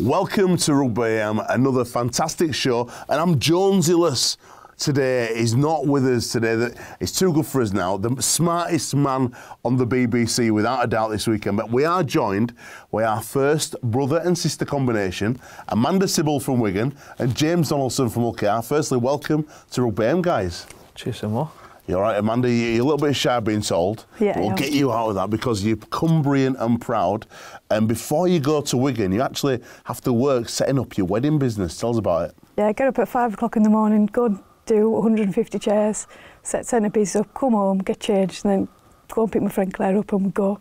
Welcome to Rugby AM, another fantastic show, and I'm Jonesy-less today. He's not with us today. It's too good for us now. The smartest man on the BBC, without a doubt, this weekend. But we are joined by our first brother and sister combination, Amanda Sybil from Wigan and James Donaldson from Hull KR. Firstly, welcome to Rugby AM, guys. Cheers, Simon. You're right, Amanda, you're a little bit shy being told. Yeah, we'll get you out of that because you're Cumbrian and proud. And before you go to Wigan, you actually have to work setting up your wedding business. Tell us about it. Yeah, get up at 5 o'clock in the morning, go and do 150 chairs, set centrepiece up, come home, get changed, and then go and pick my friend Claire up and we go.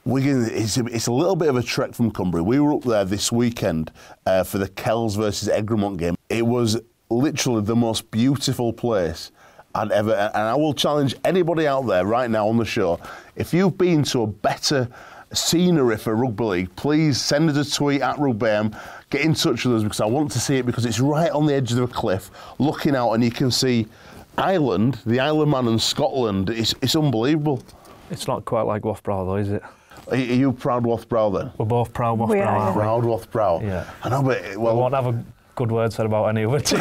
Wigan, it's a little bit of a trek from Cumbria. We were up there this weekend for the Kells versus Egremont game. It was literally the most beautiful place I'd ever, and I will challenge anybody out there right now on the show, if you've been to a better scenery for Rugby League, please send us a tweet at Rugby AM, get in touch with us because I want to see it, because it's right on the edge of a cliff, looking out, and you can see Ireland, the Isle of Man and Scotland. It's unbelievable. It's not quite like Wathbrow though, is it? Are you proud Wathbrow then? We're both proud Wathbrow, aren't we? Proud Wathbrow. Yeah. I know, but well, we won't have a good word said about any other team.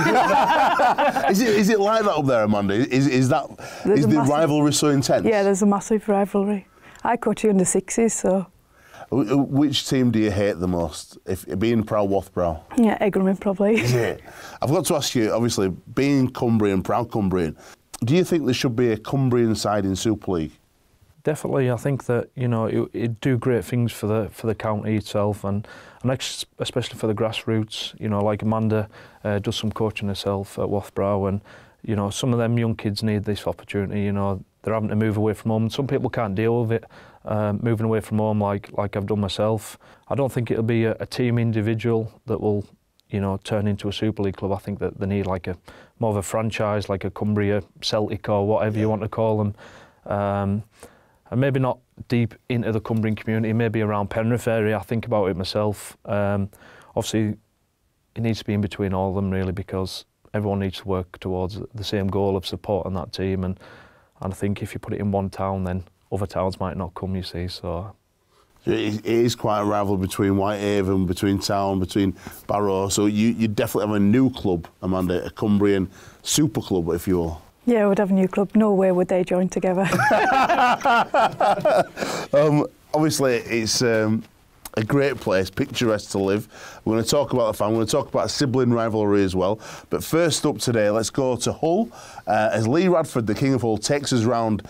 Is it like that up there, Amanda? Is the rivalry so intense? Yeah, there's a massive rivalry. I coach under sixes, so. Which team do you hate the most, if being proud Wathbrow? Yeah, Egremont probably. Yeah. I've got to ask you, obviously, being Cumbrian, proud Cumbrian, do you think there should be a Cumbrian side in Super League? Definitely, I think that, you know, it'd do great things for the county itself, and especially for the grassroots. You know, like Amanda does some coaching herself at Wathbrow, and you know, some of them young kids need this opportunity. You know, they're having to move away from home, and some people can't deal with it. Moving away from home, like I've done myself. I don't think it'll be a team individual that will, you know, turn into a Super League club. I think that they need like more of a franchise, like a Cumbria, Celtic, or whatever you want to call them. And maybe not deep into the Cumbrian community, maybe around Penrith area. I think about it myself. Obviously, it needs to be in between all of them, really, because everyone needs to work towards the same goal of supporting that team. And I think if you put it in one town, then other towns might not come, you see. So it is quite a rivalry between Whitehaven, between Town, between Barrow. So you definitely have a new club, Amanda, a Cumbrian super club, if you will. Yeah, we'd have a new club. No way would they join together. Obviously, it's a great place, picturesque to live. We're going to talk about the fan. We're going to talk about a sibling rivalry as well. But first up today, let's go to Hull as Lee Radford, the King of Hull, takes us round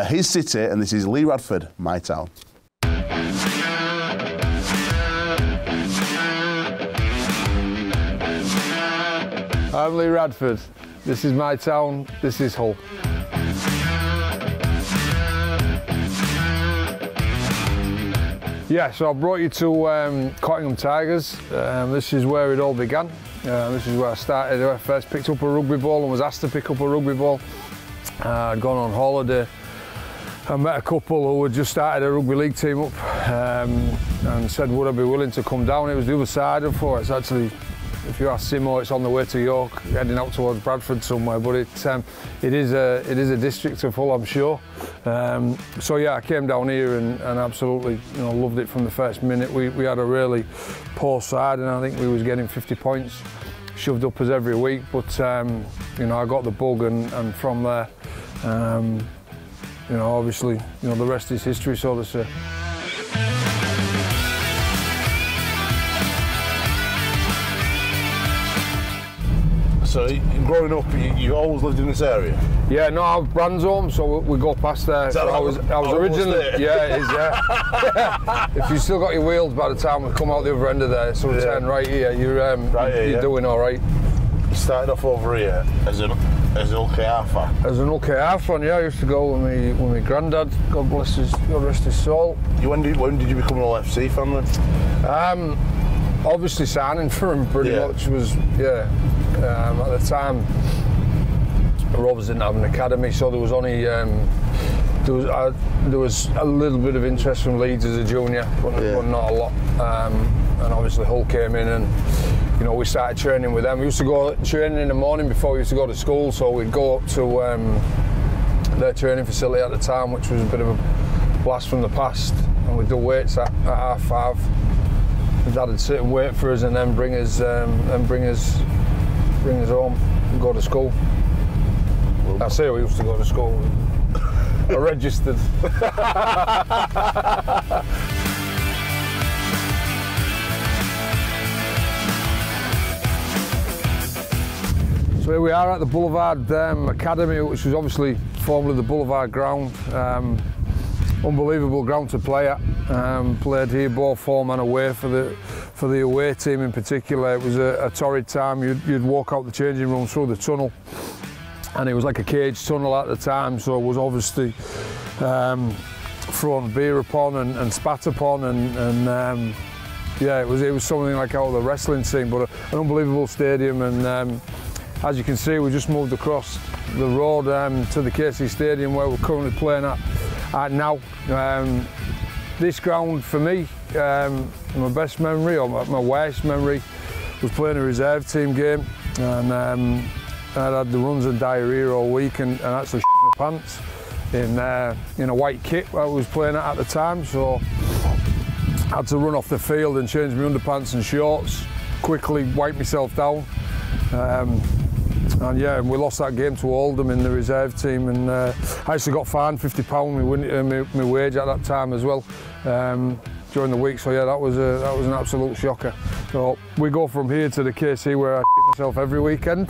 his city, and this is Lee Radford, My Town. I'm Lee Radford. This is my town, this is Hull. Yeah, so I brought you to Cottingham Tigers. This is where it all began. This is where I started. I first picked up a rugby ball and was asked to pick up a rugby ball. I'd gone on holiday. I met a couple who had just started a rugby league team up and said, would I be willing to come down? It was the other side of it. It's actually, if you ask Simo, it's on the way to York, heading out towards Bradford somewhere. But it is a district of Hull, I'm sure. So yeah, I came down here and absolutely, you know, loved it from the first minute. We had a really poor side, and I think we was getting 50 points shoved up us every week. But you know, I got the bug, and from there, you know, obviously, you know, the rest is history, so to say. So, growing up, you always lived in this area? Yeah, no, I was Bransholm, so we go past there. So I was originally, yeah, it is, yeah. If you still got your wheels by the time we come out the other end of there, sort of turn right here, you're doing all right. You started off over here as an Hull KR fan? As an Hull KR fan, yeah. I used to go with my granddad, God rest his soul. When did you become an Hull FC fan then? Obviously signing for him pretty much was, at the time, Rovers didn't have an academy, so there was only there was a little bit of interest from Leeds as a junior, but not a lot. And obviously Hull came in, and you know, we started training with them. We used to go training in the morning before we used to go to school, so we'd go up to their training facility at the time, which was a bit of a blast from the past, and we'd do weights at 5:30. Dad would sit and wait for us, and then bring us home and go to school. I say we used to go to school. I registered. So here we are at the Boulevard Academy, which was obviously formerly the Boulevard Ground. Unbelievable ground to play at. Played here both home and away for the away team in particular. It was a torrid time. You'd walk out the changing room through the tunnel, and it was like a cage tunnel at the time, so it was obviously thrown beer upon and spat upon, and yeah, it was something like out of the wrestling scene, but an unbelievable stadium. And as you can see, we just moved across the road to the KC Stadium where we're currently playing at now. This ground for me, my best memory, or my worst memory, was playing a reserve team game, and I'd had the runs and diarrhoea all week, and actually shit my pants in a white kit I was playing at the time, so I had to run off the field and change my underpants and shorts, quickly wipe myself down. And yeah, we lost that game to Oldham in the reserve team, and I actually got fined £50 my wage at that time as well during the week. So yeah, that was an absolute shocker. So we go from here to the KC where I shit myself every weekend,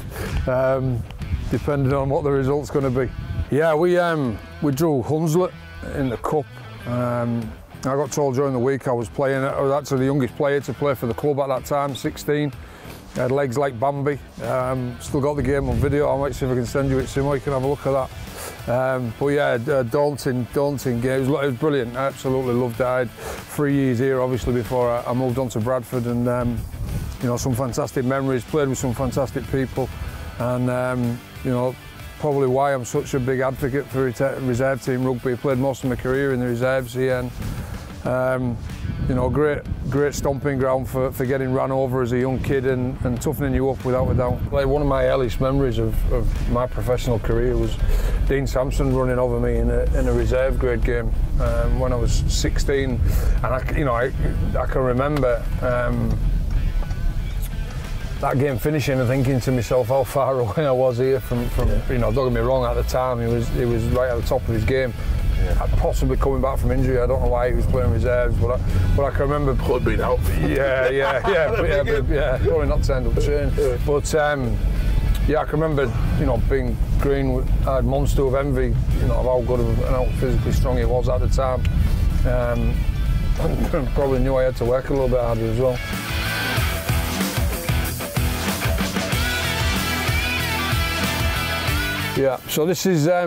depending on what the result's going to be. Yeah, we drew Hunslet in the cup. I got told during the week I was actually the youngest player to play for the club at that time, 16. I had legs like Bambi. Still got the game on video. I might see if I can send you it soon, you can have a look at that. But yeah, daunting game. It was brilliant. I absolutely loved it. I had 3 years here, obviously, before I moved on to Bradford, and you know, some fantastic memories. Played with some fantastic people, and you know, probably why I'm such a big advocate for reserve team rugby. I played most of my career in the reserves here, and you know, great stomping ground for getting ran over as a young kid and toughening you up without a doubt. Like, one of my earliest memories of my professional career was Dean Sampson running over me in a reserve grade game when I was 16, and I can remember that game finishing and thinking to myself how far away I was here from you know, don't get me wrong, at the time he was right at the top of his game. Yeah. Possibly coming back from injury. I don't know why he was playing reserves, but I can remember. Could have been out. Yeah, probably not turned up training. But yeah, I can remember, you know, being green. I had monster of envy, you know, of how good and how physically strong he was at the time. And probably knew I had to work a little bit harder as well. Yeah, so this is the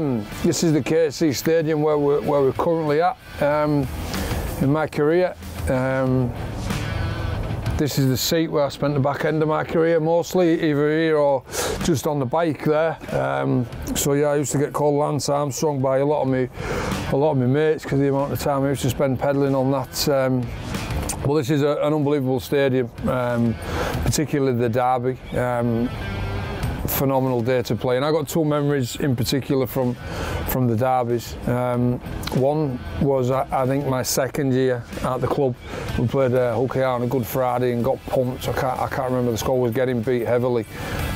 KC Stadium where we're currently at in my career. This is the seat where I spent the back end of my career mostly, either here or just on the bike there. So yeah, I used to get called Lance Armstrong by a lot of my mates because of the amount of time I used to spend pedalling on that. Well, this is an unbelievable stadium, particularly the derby. Phenomenal day to play, and I got two memories in particular from the derbies. One was, I think, my second year at the club. We played Hull KR on a Good Friday and got pumped. I can't remember, the score was getting beat heavily,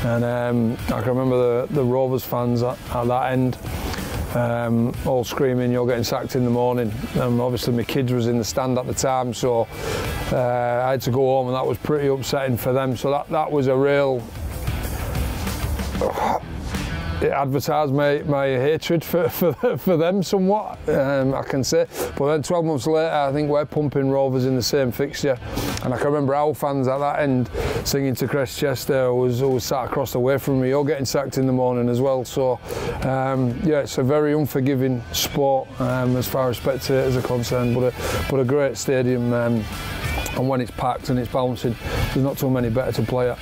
and I can remember the Rovers fans at that end all screaming, "You're getting sacked in the morning." And obviously my kids was in the stand at the time, so I had to go home, and that was pretty upsetting for them. So that was a real. It advertised my hatred for them somewhat, I can say. But then 12 months later, I think we're pumping Rovers in the same fixture, and I can remember our fans at that end singing to Crest Chester, who was sat across the way from me, "You're getting sacked in the morning" as well. So yeah, it's a very unforgiving sport as far as spectators are concerned, but a great stadium, and when it's packed and it's bouncing, there's not too many better to play at.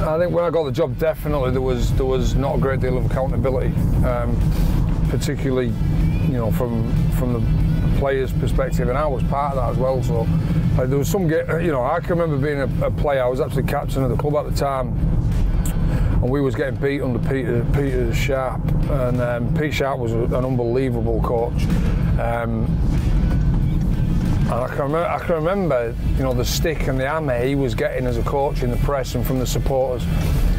I think when I got the job, definitely there was not a great deal of accountability, particularly, you know, from the players' perspective, and I was part of that as well. So there was some, you know, I can remember being a player. I was actually captain of the club at the time. and we was getting beat under Peter Sharp, and Pete Sharp was an unbelievable coach. And I can remember, you know, the stick and the hammer he was getting as a coach in the press and from the supporters.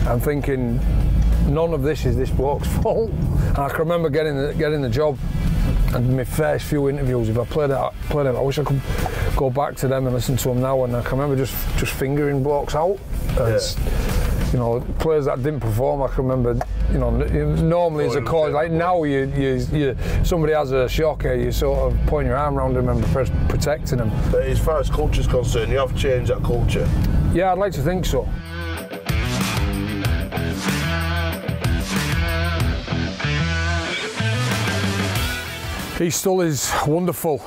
I'm thinking, none of this is this bloke's fault. And I can remember getting the job, and my first few interviews, if I played it, I wish I could go back to them and listen to them now. And I can remember just fingering blokes out. You know, players that didn't perform. I can remember, you know, normally as a coach, like now, you somebody has a shocker, you sort of point your arm around them and protecting them. But as far as culture's concerned, you have changed that culture. Yeah, I'd like to think so. Easthull is wonderful.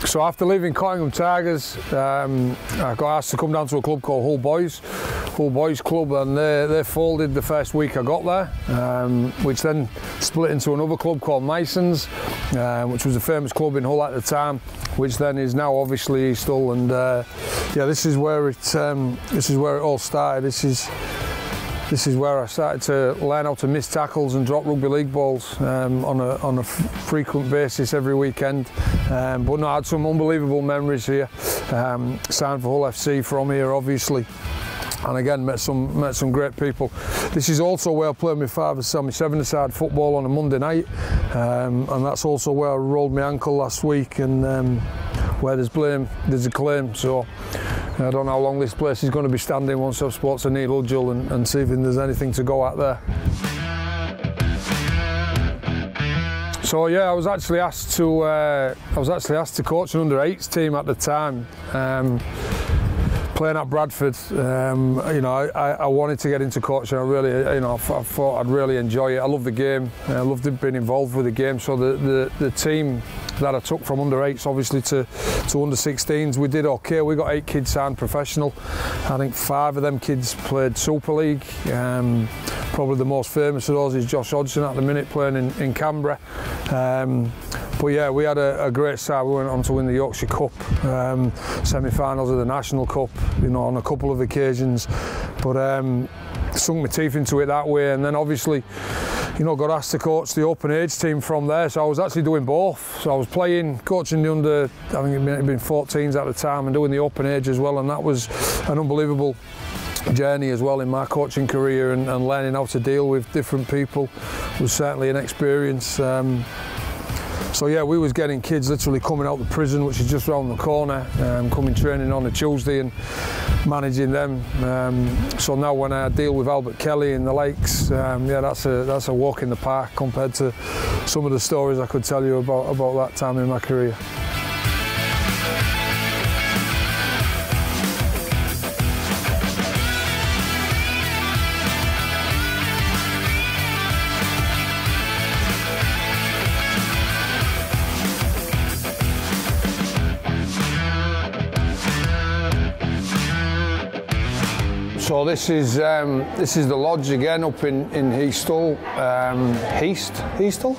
So after leaving Cottingham Tigers, I got asked to come down to a club called Hull Boys Club, and they folded the first week I got there, which then split into another club called Masons, which was a famous club in Hull at the time, which then is now obviously Easthull. And yeah, this is where it all started. This is where I started to learn how to miss tackles and drop rugby league balls on a frequent basis every weekend. But no, I had some unbelievable memories here. Signed for Hull FC from here, obviously. And again, met some great people. This is also where I played my father's semi-7-a-side football on a Monday night, and that's also where I rolled my ankle last week. And where there's blame, there's a claim. So I don't know how long this place is going to be standing once I've spoken to Neil Hudgell and see if there's anything to go at there. So yeah, I was actually asked to coach an under-8s team at the time. Playing at Bradford, you know, I wanted to get into coaching. I really, you know, I thought I'd really enjoy it. I love the game. I loved being involved with the game. So the team that I took from under-8s, obviously, to under-16s, we did okay. We got 8 kids signed professional. I think 5 of them kids played Super League. Probably the most famous of those is Josh Hodgson at the minute, playing in Canberra. But yeah, we had a great start. We went on to win the Yorkshire Cup, semi-finals of the National Cup, you know, on a couple of occasions. But sunk my teeth into it that way, and then obviously, you know, got asked to coach the open age team from there. So I was actually doing both. So I was coaching the under, I think it had been 14s at the time, and doing the open age as well, and that was an unbelievable journey as well in my coaching career, and learning how to deal with different people was certainly an experience. So yeah, we was getting kids literally coming out of the prison, which is just around the corner, coming training on a Tuesday and managing them. So now when I deal with Albert Kelly in the Lakes, yeah, that's a walk in the park compared to some of the stories I could tell you about that time in my career. So this is the lodge again up in Easthull, Easthull.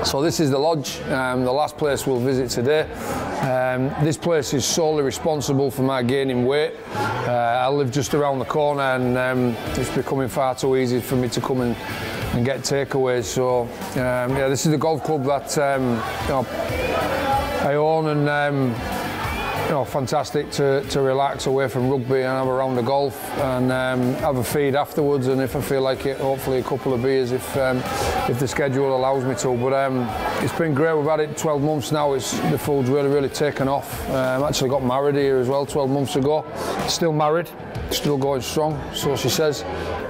So this is the lodge, the last place we'll visit today. This place is solely responsible for my gaining weight. I live just around the corner, and it's becoming far too easy for me to come and get takeaways. So yeah, this is the golf club that you know, I own, and you know, fantastic to relax away from rugby and have a round of golf, and have a feed afterwards, and if I feel like it, hopefully a couple of beers if the schedule allows me to. But it's been great. We've had it 12 months now. The food's really taken off. Actually got married here as well 12 months ago. Still married, still going strong, so she says.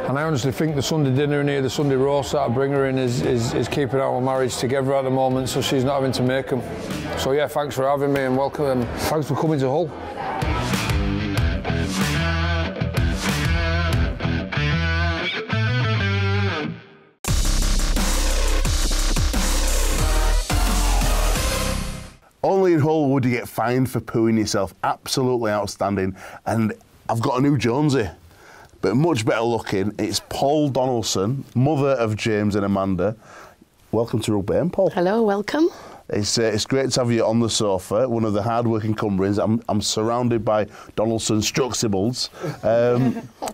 And I honestly think the Sunday dinner in here, the Sunday roast that I bring her in is keeping our marriage together at the moment, so she's not having to make them. So yeah, thanks for having me and welcome. Thanks for coming to Hull. Only in Hull would you get fined for pooing yourself. Absolutely outstanding. And I've got a new Jonesy, but much better looking. It's Paul Donaldson, mother of James and Amanda. Welcome to Rugby End, Paul. Hello, welcome. It's great to have you on the sofa, one of the hard-working Cumbrians. I'm surrounded by Donaldson stroke Sibbalds.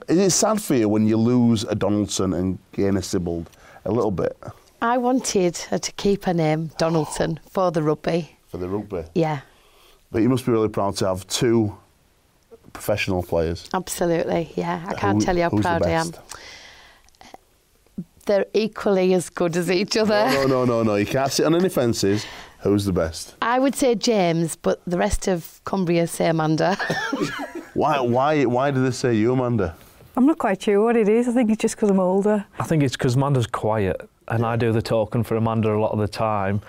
Is it sad for you when you lose a Donaldson and gain a Sibbald? A little bit. I wanted her to keep her name, Donaldson, for the rugby. For the rugby? Yeah. But you must be really proud to have 2 professional players. Absolutely, yeah. I can't tell you how proud I am. They're equally as good as each other. No. You can't sit on any fences. Who's the best? I would say James, but the rest of Cumbria say Amanda. Why do they say you, Amanda? I'm not quite sure what it is. I think it's just because I'm older. I think it's because Amanda's quiet and I do the talking for Amanda a lot of the time.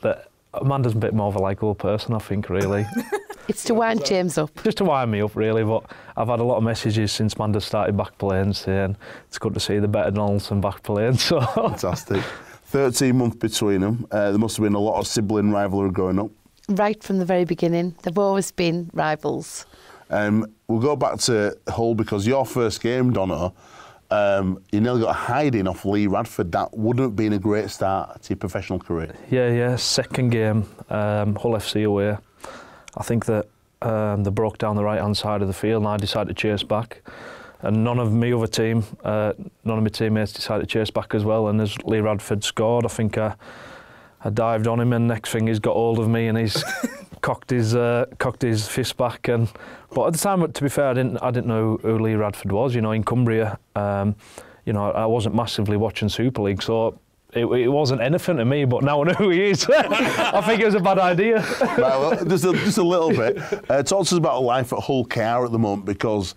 But Amanda's a bit more of a likeable person, I think, really. It's to wind James up. Just to wind me up, really, but I've had a lot of messages since Amanda started back playing saying it's good to see the better Donaldson back playing. So. Fantastic. 13 months between them. There must have been a lot of sibling rivalry growing up. Right from the very beginning. They've always been rivals. We'll go back to Hull because your first game, Donna, you nearly got a hiding off Lee Radford. That wouldn't have been a great start to your professional career. Yeah. Second game, Hull FC away. I think that they broke down the right-hand side of the field and I decided to chase back. And none of my teammates decided to chase back as well. And as Lee Radford scored, I think I dived on him and next thing he's got hold of me and he's cocked his fist back. But at the time, to be fair, I didn't know who Lee Radford was. You know, in Cumbria, you know, I wasn't massively watching Super League, so it wasn't anything to me. But now I know who he is. I think it was a bad idea. Right, well, just a little bit. Talk to us about life at Hull KR at the moment because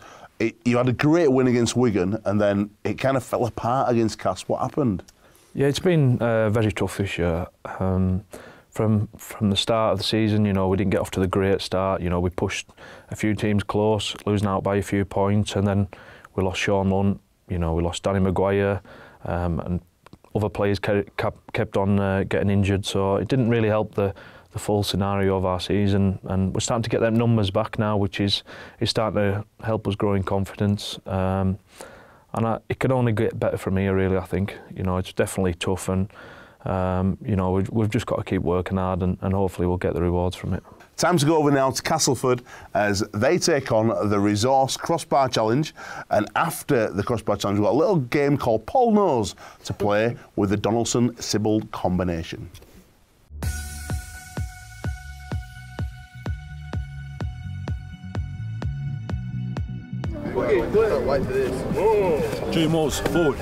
you had a great win against Wigan and then it kind of fell apart against Castres. What happened? Yeah, it's been very tough this year. From the start of the season, you know, we didn't get off to the great start. You know, we pushed a few teams close, losing out by a few points, and then we lost Sean Lunt. You know, we lost Danny Maguire, and other players kept on getting injured. So it didn't really help the full scenario of our season. And we're starting to get them numbers back now, which is starting to help us grow in confidence. It can only get better from here, really. I think. You know, it's definitely tough and. You know, we've just got to keep working hard and hopefully we'll get the rewards from it. Time to go over now to Castleford as they take on the Resource Crossbar Challenge. And after the Crossbar Challenge, we've got a little game called Paul Knows to play with the Donaldson-Sibbald combination. Two more, forward.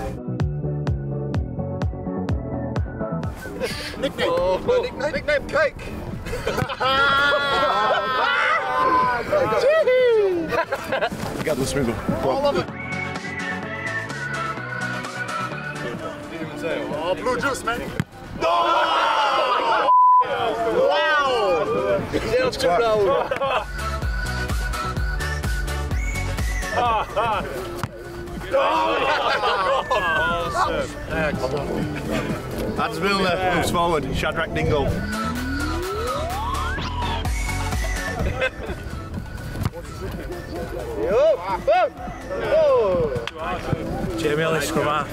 Nickname cake. Got the sprinkle. Oh, blue juice, man. No! Wow! That's Hans Milner moves forward. Shadrach Dingle. Jamie Ellis, scrum half.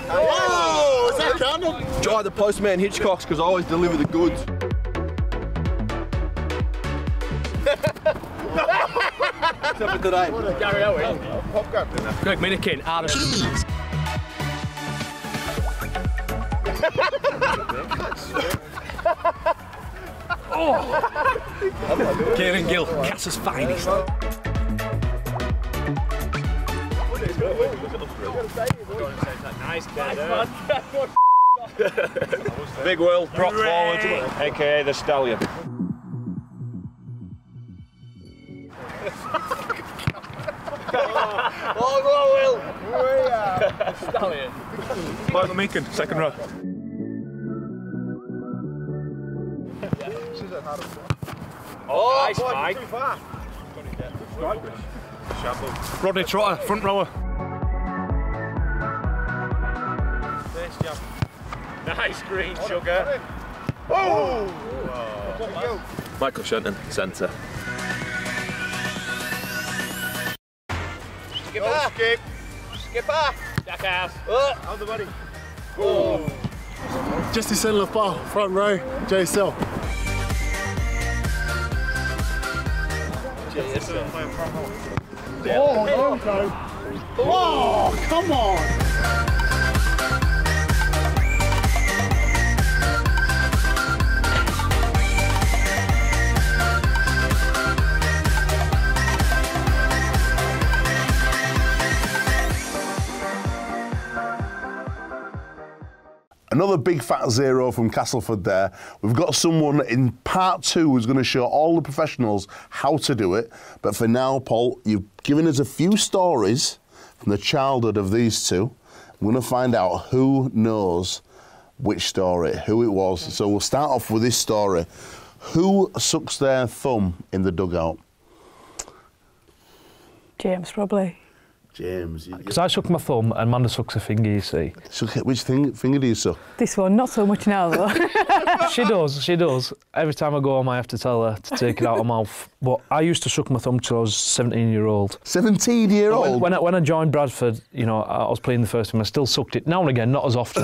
oh, is that Canon? Try the postman Hitchcocks because I always deliver the goods. Except for today. Gary Owen. Popcorn. Greg Minikin, Adam. Kieran Gill, Cass's finest. Big Will, prop forward, aka the Stallion. Oh, go Will! Stallion. Michael Meakin, second row. Oh, nice, Mike. too far. Rodney Trotter, front rower. Nice green sugar. Oh! Michael Shenton, centre. Skipper! Skipper! Jackass. How's the buddy? Just the centre left bar, front row, JSL. Oh, come on! Another big fat 0 from Castleford there. We've got someone in part 2 who's going to show all the professionals how to do it. But for now, Paul, you've given us a few stories from the childhood of these two. I'm going to find out who knows which story, who it was. So we'll start off with this story. Who sucks their thumb in the dugout? James, probably. James. Because I suck my thumb and Amanda sucks her finger, you see. Which finger do you suck? This one, not so much now though. She does. Every time I go home, I have to tell her to take it out of her mouth. But I used to suck my thumb till I was 17-year-old. 17-year-old? When I joined Bradford, you know, I was playing the first team. I still sucked it now and again, not as often.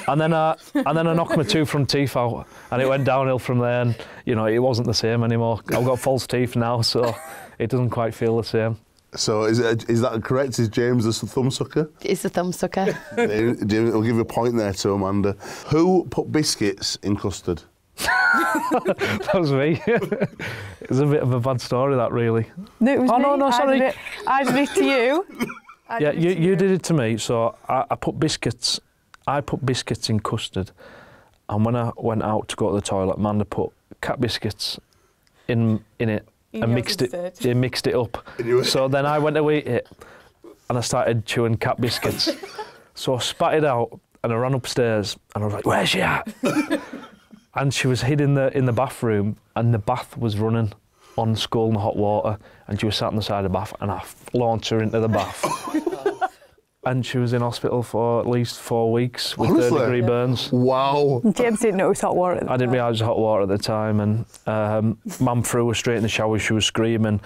and then I knocked my 2 front teeth out, and it went downhill from there. And you know, it wasn't the same anymore. I've got false teeth now, so it doesn't quite feel the same. So is that correct? Is James the thumb sucker? He's the thumb sucker. James, I'll give a point there to Amanda. Who put biscuits in custard? That was me. It was a bit of a bad story, that really. No, it was me. No, sorry. I did it to you. Yeah, you did it to me. So I put biscuits. I put biscuits in custard, and when I went out to go to the toilet, Amanda put cat biscuits in it. And mixed it up. So then I went to eat it and I started chewing cat biscuits. So I spat it out and I ran upstairs and I was like, "Where's she at?" And she was hid in the bathroom, and the bath was running on scalding hot water, and she was sat on the side of the bath, and I launched her into the bath. And she was in hospital for at least 4 weeks with 3rd-degree burns. Wow. James didn't know it was hot water at the time. I didn't realise it was hot water at the time, and Mum threw her straight in the shower. She was screaming,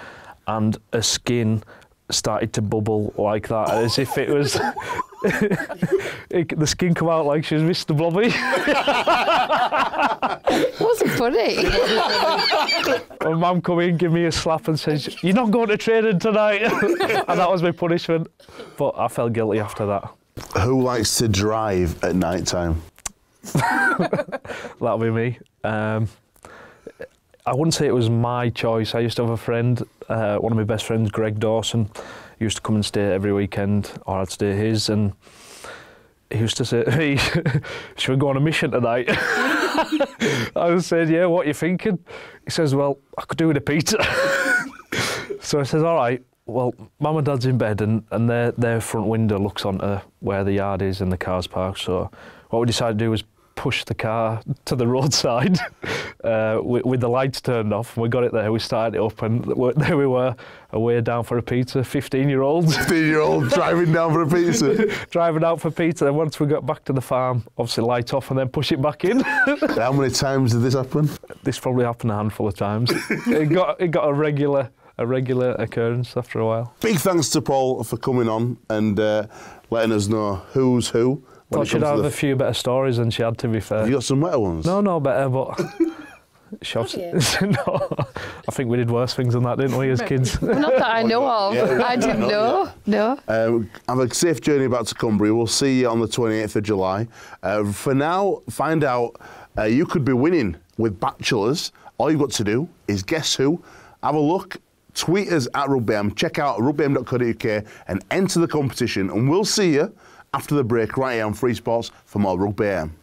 and her skin started to bubble like that, as if it was... the skin come out like she was Mr. Blobby. Wasn't funny. My mum come in, give me a slap and says, "You're not going to training tonight." And that was my punishment. But I felt guilty after that. Who likes to drive at night time? That'll be me. I wouldn't say it was my choice. I used to have a friend, one of my best friends, Greg Dawson, used to come and stay every weekend, or I'd stay his, and he used to say to me, "Should we go on a mission tonight?" I was saying, "Yeah, what are you thinking?" He says, "Well, I could do with a pizza." So I says, "All right, well, Mum and Dad's in bed, and their front window looks onto where the yard is and the car's parked. So what we decided to do was push the car to the roadside with the lights turned off. We got it there, we started it up, and there we were, away down for a pizza, 15-year-olds. 15-year-old driving down for a pizza. Driving out for pizza, and once we got back to the farm, obviously light off and then push it back in. How many times did this happen? This probably happened a handful of times. It got a regular occurrence after a while. Big thanks to Paul for coming on and letting us know who's who. Thought she'd have a few better stories than she had, to be fair. Have you got some better ones? No better, but... No, I think we did worse things than that, didn't we, as kids? Not that I know of. Yeah, I didn't know. No. Have a safe journey back to Cumbria. We'll see you on the 28th of July. For now, find out you could be winning with Bachelors. All you've got to do is guess who. Have a look. Tweet us at RugbyAM. Check out rugbyam.co.uk and enter the competition. And we'll see you after the break right here on Free Sports for more Rugby AM.